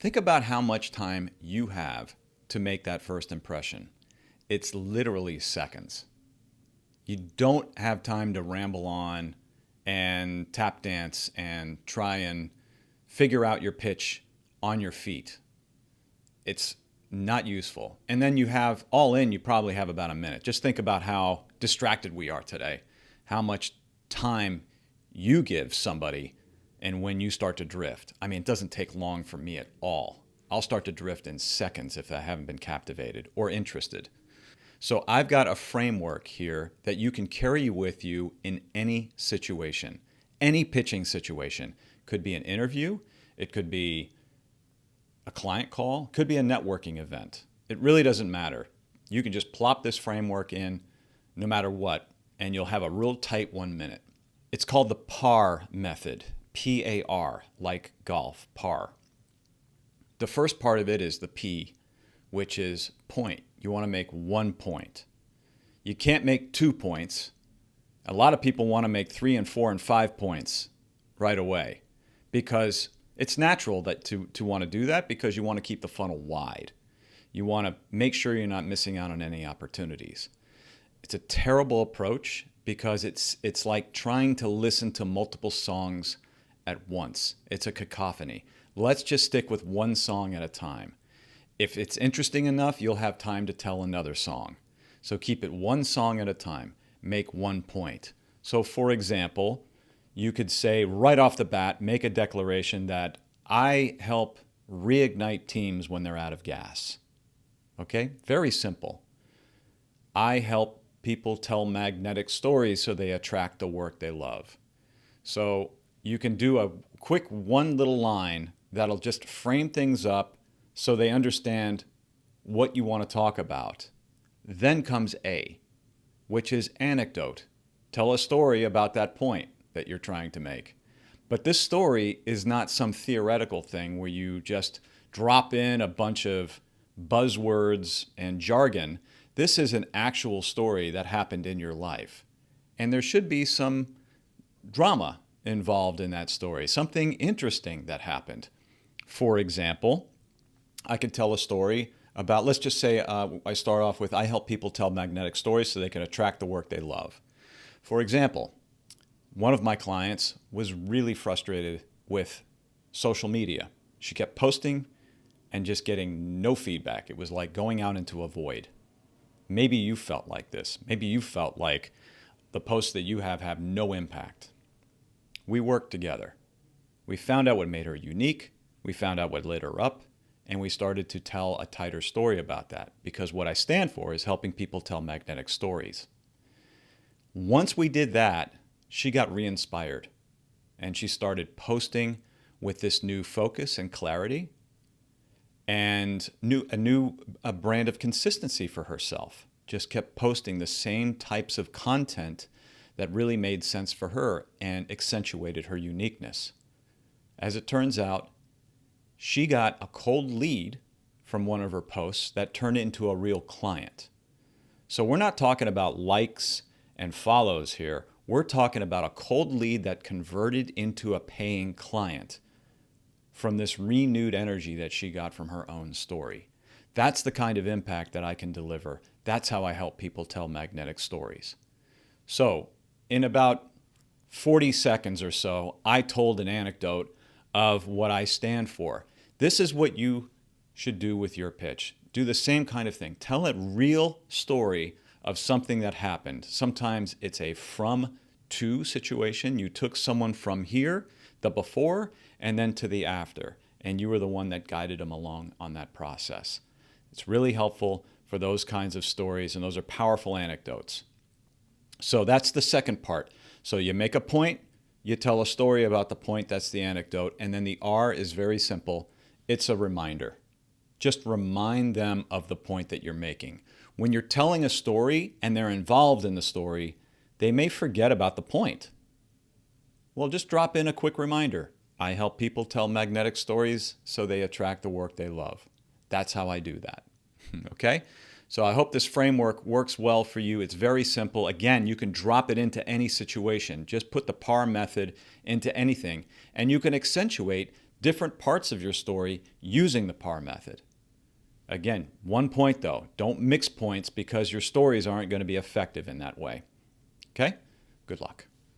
Think about how much time you have to make that first impression. It's literally seconds. You don't have time to ramble on and tap dance and try and figure out your pitch on your feet. It's not useful. And then you have, all in, you probably have about a minute. Just think about how distracted we are today, how much time you give somebody, and when you start to drift. I mean, it doesn't take long for me at all. I'll start to drift in seconds if I haven't been captivated or interested. So I've got a framework here that you can carry with you in any situation, any pitching situation. Could be an interview, it could be a client call, could be a networking event. It really doesn't matter. You can just plop this framework in no matter what, and you'll have a real tight 1 minute. It's called the PAR method, P-A-R, like golf, PAR. The first part of it is the P, which is point. You want to make 1 point. You can't make 2 points. A lot of people want to make 3 and 4 and 5 points right away because it's natural that to want to do that because you want to keep the funnel wide. You want to make sure you're not missing out on any opportunities. It's a terrible approach because it's like trying to listen to multiple songs at once. It's a cacophony. Let's just stick with one song at a time. If it's interesting enough, you'll have time to tell another song. So keep it one song at a time. Make 1 point. So for example, you could say right off the bat, make a declaration that I help reignite teams when they're out of gas. Okay? Very simple. I help people tell magnetic stories so they attract the work they love. So you can do a quick one little line that'll just frame things up so they understand what you want to talk about. Then comes A, which is anecdote. Tell a story about that point that you're trying to make. But this story is not some theoretical thing where you just drop in a bunch of buzzwords and jargon. This is an actual story that happened in your life. And there should be some drama involved in that story, something interesting that happened. For example, I could tell a story about, let's just say I start off with, I help people tell magnetic stories so they can attract the work they love. For example, one of my clients was really frustrated with social media. She kept posting and just getting no feedback. It was like going out into a void. Maybe you felt like this. Maybe you felt like the posts that you have no impact. We worked together. We found out what made her unique. We found out what lit her up. And we started to tell a tighter story about that because what I stand for is helping people tell magnetic stories. Once we did that, she got re-inspired and she started posting with this new focus and clarity and a brand of consistency for herself. Just kept posting the same types of content that really made sense for her and accentuated her uniqueness. As it turns out, she got a cold lead from one of her posts that turned into a real client. So we're not talking about likes and follows here. We're talking about a cold lead that converted into a paying client from this renewed energy that she got from her own story. That's the kind of impact that I can deliver. That's how I help people tell magnetic stories. So in about 40 seconds or so, I told an anecdote of what I stand for. This is what you should do with your pitch. Do the same kind of thing. Tell a real story of something that happened. Sometimes it's a from to situation. You took someone from here, the before, and then to the after. And you were the one that guided them along on that process. It's really helpful for those kinds of stories, and those are powerful anecdotes. So that's the second part. So you make a point, you tell a story about the point, that's the anecdote, and then the R is very simple. It's a reminder. Just remind them of the point that you're making. When you're telling a story and they're involved in the story, they may forget about the point. Well, just drop in a quick reminder. I help people tell magnetic stories so they attract the work they love. That's how I do that. Okay? So I hope this framework works well for you. It's very simple. Again, you can drop it into any situation. Just put the PAR method into anything. And you can accentuate different parts of your story using the PAR method. Again, one point though, don't mix points because your stories aren't going to be effective in that way. Okay? Good luck.